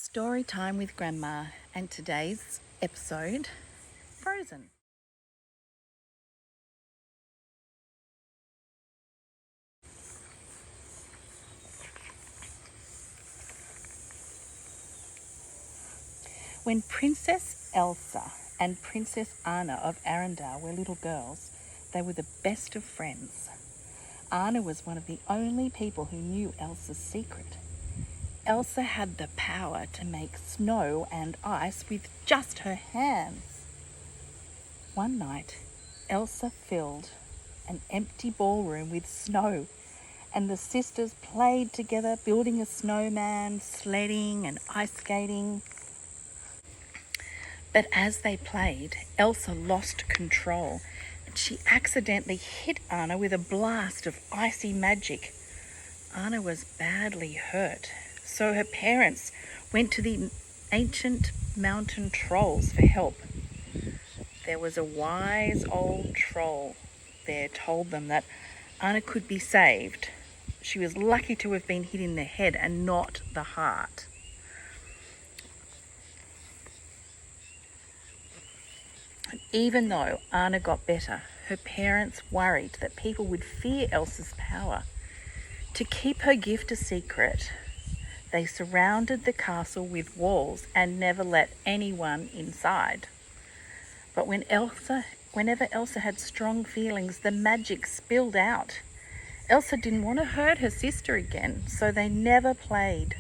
Story time with Grandma, and today's episode, Frozen. When Princess Elsa and Princess Anna of Arendelle were little girls, they were the best of friends. Anna was one of the only people who knew Elsa's secret. Elsa had the power to make snow and ice with just her hands. One night, Elsa filled an empty ballroom with snow, and the sisters played together, building a snowman, sledding and ice skating. But as they played, Elsa lost control, and she accidentally hit Anna with a blast of icy magic. Anna was badly hurt, so her parents went to the ancient mountain trolls for help. There was a wise old troll there told them that Anna could be saved. She was lucky to have been hit in the head and not the heart. And even though Anna got better, her parents worried that people would fear Elsa's power. To keep her gift a secret, they surrounded the castle with walls and never let anyone inside. But whenever Elsa had strong feelings, the magic spilled out. Elsa didn't want to hurt her sister again, so she never played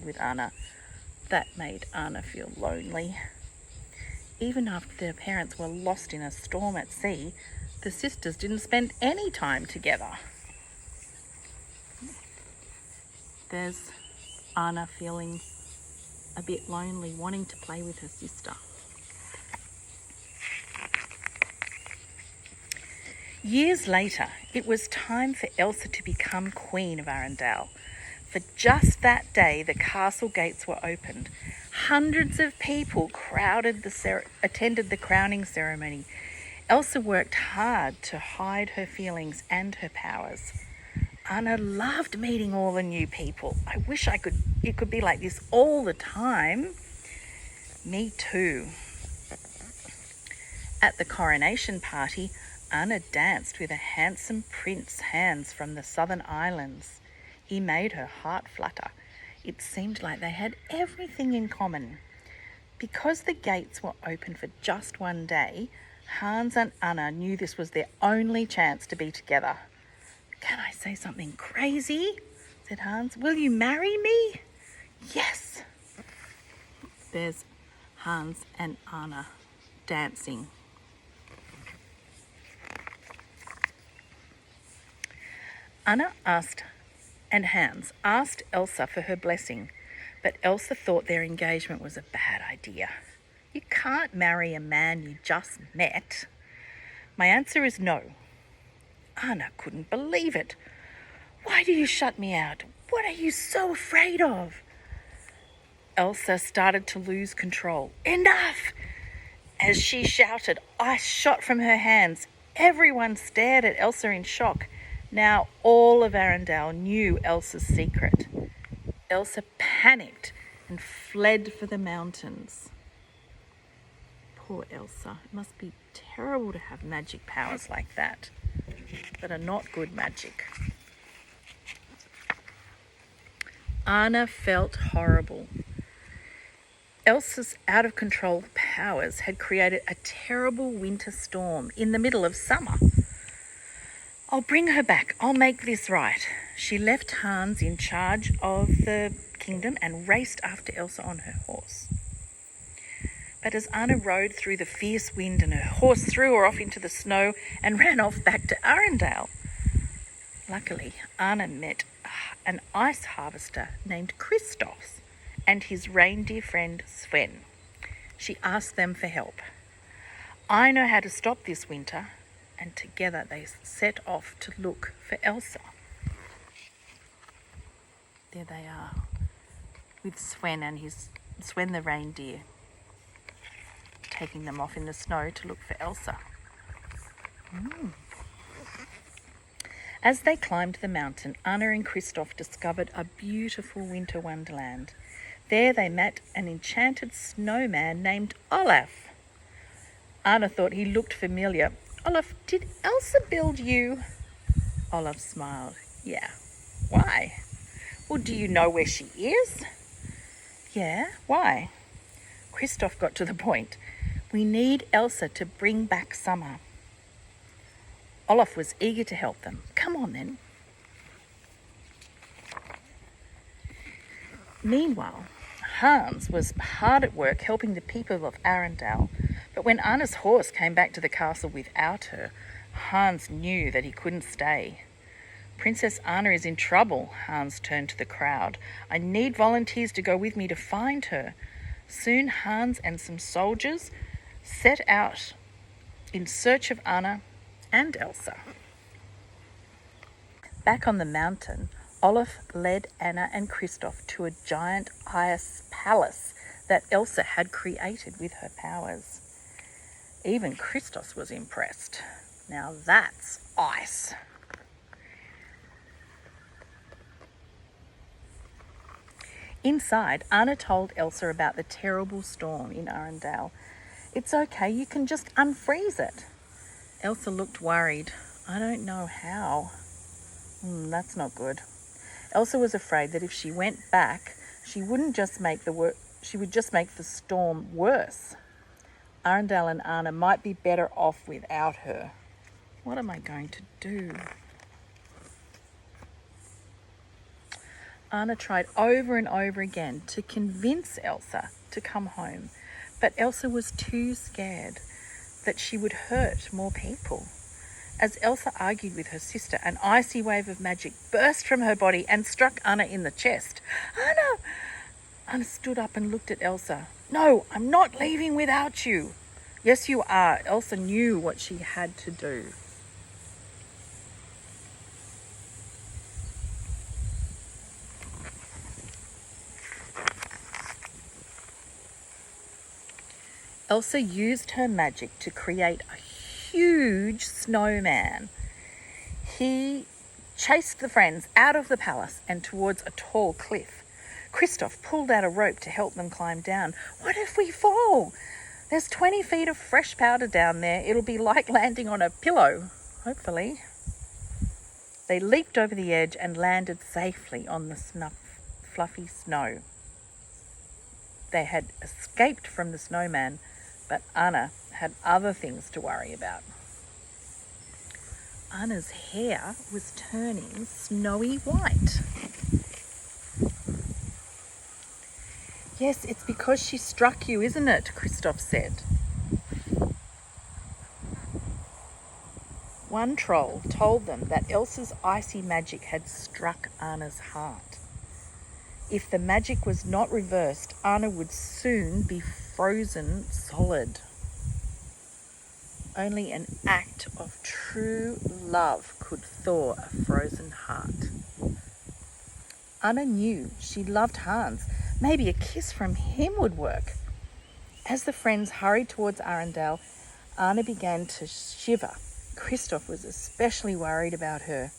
with Anna. That made Anna feel lonely. Even after their parents were lost in a storm at sea, the sisters didn't spend any time together. There's Anna feeling a bit lonely, wanting to play with her sister. Years later, it was time for Elsa to become Queen of Arendelle. For just that day, the castle gates were opened. Hundreds of people attended the crowning ceremony. Elsa worked hard to hide her feelings and her powers. Anna loved meeting all the new people. I wish it could be like this all the time. Me too. At the coronation party, Anna danced with a handsome prince Hans from the southern islands. He made her heart flutter. It seemed like they had everything in common. Because the gates were open for just one day, Hans and Anna knew this was their only chance to be together. "Can I say something crazy?" said Hans. "Will you marry me?" "Yes." There's Hans and Anna dancing. Anna and Hans asked Elsa for her blessing, but Elsa thought their engagement was a bad idea. You can't marry a man you just met. My answer is no. Anna couldn't believe it. "Why do you shut me out? What are you so afraid of?" Elsa started to lose control. "Enough!" As she shouted, ice shot from her hands. Everyone stared at Elsa in shock. Now all of Arendelle knew Elsa's secret. Elsa panicked and fled for the mountains. Poor Elsa. It must be terrible to have magic powers like that are not good magic. Anna felt horrible. Elsa's out-of-control powers had created a terrible winter storm in the middle of summer. "I'll bring her back. I'll make this right." She left Hans in charge of the kingdom and raced after Elsa on her horse. But as Anna rode through the fierce wind and her horse threw her off into the snow and ran off back to Arendelle. Luckily, Anna met an ice harvester named Christos and his reindeer friend Sven. She asked them for help. "I know how to stop this winter," and together they set off to look for Elsa. There they are, with Sven the reindeer, taking them off in the snow to look for Elsa. As they climbed the mountain, Anna and Christoph discovered a beautiful winter wonderland. There they met an enchanted snowman named Olaf. Anna thought he looked familiar. Olaf, did Elsa build you? Olaf smiled. Yeah. Why? Well, do you know where she is? Yeah, why? Christoph got to the point. We need Elsa to bring back summer. Olaf was eager to help them. Come on then. Meanwhile, Hans was hard at work helping the people of Arendelle, but when Anna's horse came back to the castle without her, Hans knew that he couldn't stay. Princess Anna is in trouble, Hans turned to the crowd. I need volunteers to go with me to find her. Soon Hans and some soldiers set out in search of Anna and Elsa. Back on the mountain, Olaf led Anna and Christoph to a giant ice palace that Elsa had created with her powers. Even Christoph was impressed. Now that's ice. Inside, Anna told Elsa about the terrible storm in Arendelle. It's okay, you can just unfreeze it. Elsa looked worried. I don't know how. That's not good. Elsa was afraid that if she went back, she would just make the storm worse. Arendelle and Anna might be better off without her. What am I going to do? Anna tried over and over again to convince Elsa to come home, but Elsa was too scared that she would hurt more people. As Elsa argued with her sister, an icy wave of magic burst from her body and struck Anna in the chest. Anna! Anna stood up and looked at Elsa. No, I'm not leaving without you. Yes, you are. Elsa knew what she had to do. Elsa used her magic to create a huge snowman. He chased the friends out of the palace and towards a tall cliff. Christoph pulled out a rope to help them climb down. What if we fall? There's 20 feet of fresh powder down there. It'll be like landing on a pillow, hopefully. They leaped over the edge and landed safely on the fluffy snow. They had escaped from the snowman, but Anna had other things to worry about. Anna's hair was turning snowy white. Yes, it's because she struck you, isn't it? Christoph said. One troll told them that Elsa's icy magic had struck Anna's heart. If the magic was not reversed, Anna would soon be frozen solid. Only an act of true love could thaw a frozen heart. Anna knew she loved Hans. Maybe a kiss from him would work. As the friends hurried towards Arendelle, Anna began to shiver. Christoph was especially worried about her.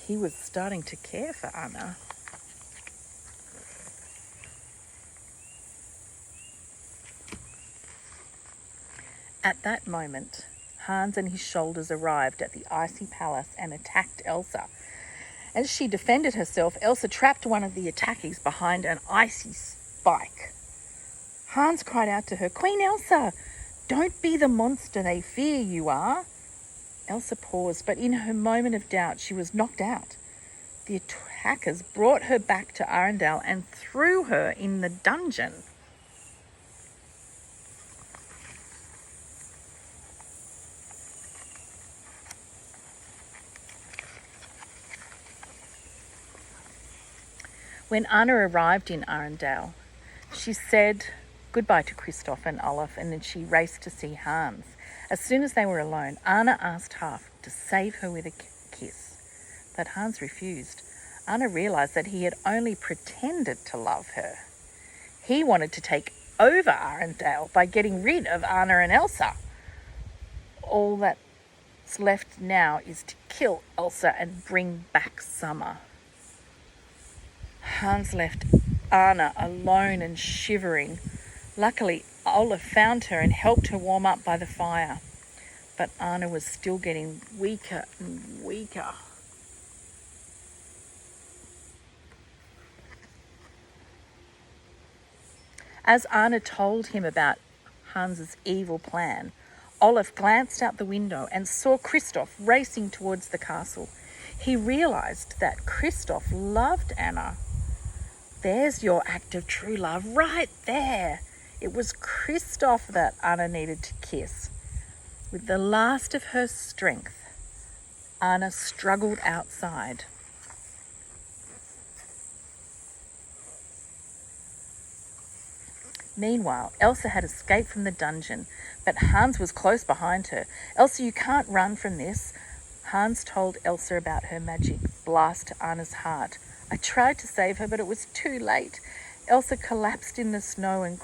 He was starting to care for Anna. At that moment, Hans and his soldiers arrived at the icy palace and attacked Elsa. As she defended herself, Elsa trapped one of the attackees behind an icy spike. Hans cried out to her, Queen Elsa, don't be the monster they fear you are. Elsa paused, but in her moment of doubt, she was knocked out. The attackers brought her back to Arendelle and threw her in the dungeon. When Anna arrived in Arendelle, she said goodbye to Christoph and Olaf, and then she raced to see Hans. As soon as they were alone, Anna asked Hans to save her with a kiss, but Hans refused. Anna realised that he had only pretended to love her. He wanted to take over Arendelle by getting rid of Anna and Elsa. All that what's left now is to kill Elsa and bring back summer. Hans left Anna alone and shivering. Luckily, Olaf found her and helped her warm up by the fire. But Anna was still getting weaker and weaker. As Anna told him about Hans's evil plan, Olaf glanced out the window and saw Kristoff racing towards the castle. He realised that Kristoff loved Anna. There's your act of true love right there. It was Kristoff that Anna needed to kiss. With the last of her strength, Anna struggled outside. Meanwhile, Elsa had escaped from the dungeon, but Hans was close behind her. "Elsa, you can't run from this." Hans told Elsa about her magic blast to Anna's heart. "I tried to save her, but it was too late." Elsa collapsed in the snow and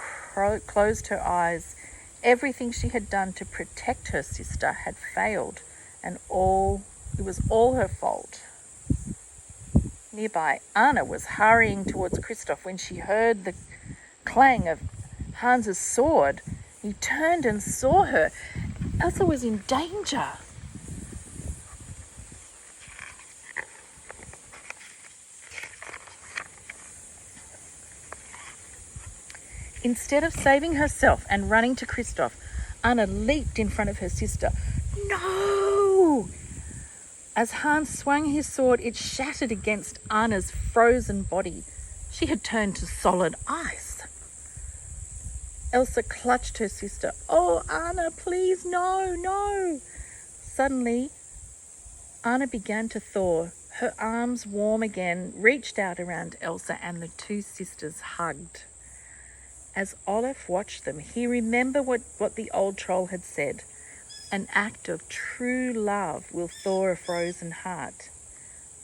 closed her eyes. Everything she had done to protect her sister had failed, and it was all her fault. Nearby, Anna was hurrying towards Kristoff when she heard the clang of Hans's sword. He turned and saw her. Elsa was in danger. Instead of saving herself and running to Kristoff, Anna leaped in front of her sister. "No!" As Hans swung his sword, it shattered against Anna's frozen body. She had turned to solid ice. Elsa clutched her sister. "Oh, Anna, please, no, no." Suddenly, Anna began to thaw. Her arms, warm again, reached out around Elsa, and the two sisters hugged. As Olaf watched them, he remembered what the old troll had said. An act of true love will thaw a frozen heart.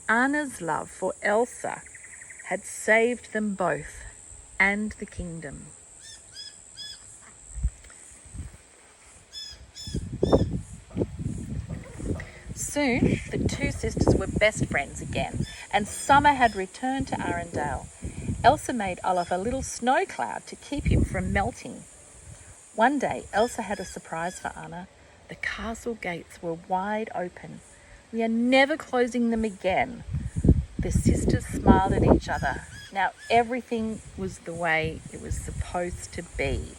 Anna's love for Elsa had saved them both and the kingdom. Soon, the two sisters were best friends again, and summer had returned to Arendelle. Elsa made Olaf a little snow cloud to keep him from melting. One day, Elsa had a surprise for Anna. The castle gates were wide open. "We are never closing them again." The sisters smiled at each other. Now everything was the way it was supposed to be.